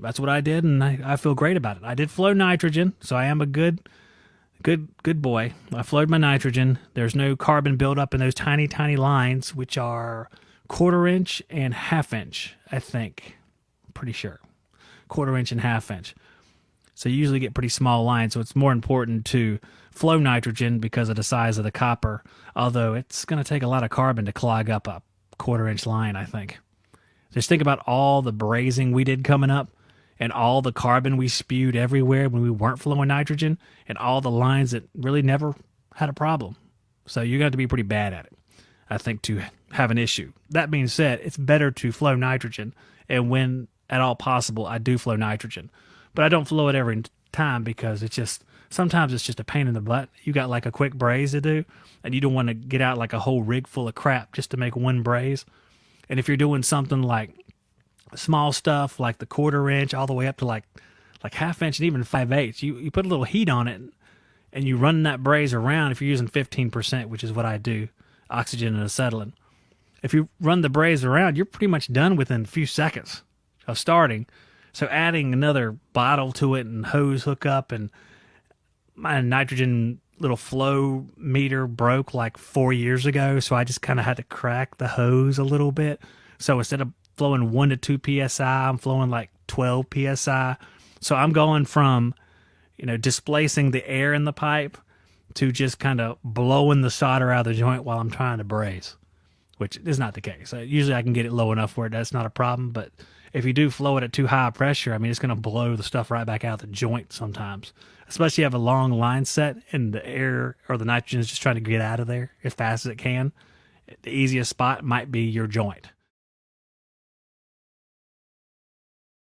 that's what I did, and I feel great about it. I did flow nitrogen, so I am a good boy. I flowed my nitrogen. There's no carbon buildup in those tiny lines, which are 1/4 inch and 1/2 inch, I think. I'm pretty sure. 1/4 inch and 1/2 inch. So you usually get pretty small lines, so it's more important to flow nitrogen because of the size of the copper, although it's going to take a lot of carbon to clog up a 1/4 inch line, I think. Just think about all the brazing we did coming up and all the carbon we spewed everywhere when we weren't flowing nitrogen and all the lines that really never had a problem. So you're going to have to be pretty bad at it, I think, to have an issue. That being said, it's better to flow nitrogen, and when at all possible, I do flow nitrogen. But I don't flow it every time because sometimes it's just a pain in the butt. You got like a quick braze to do, and you don't want to get out like a whole rig full of crap just to make one braze. And if you're doing something like small stuff like the 1/4 inch all the way up to like 1/2 inch and even 5/8, you put a little heat on it and you run that braze around. If you're using 15%, which is what I do, oxygen and acetylene, if you run the braze around, you're pretty much done within a few seconds of starting. So adding another bottle to it and hose hookup, and my nitrogen little flow meter broke like 4 years ago, so I just kind of had to crack the hose a little bit. So instead of flowing 1 to 2 psi, I'm flowing like 12 psi. So I'm going from, displacing the air in the pipe to just kind of blowing the solder out of the joint while I'm trying to braze, which is not the case. Usually I can get it low enough where that's not a problem, but if you do flow it at too high pressure, I mean, it's going to blow the stuff right back out of the joint sometimes, especially if you have a long line set and the air or the nitrogen is just trying to get out of there as fast as it can. The easiest spot might be your joint.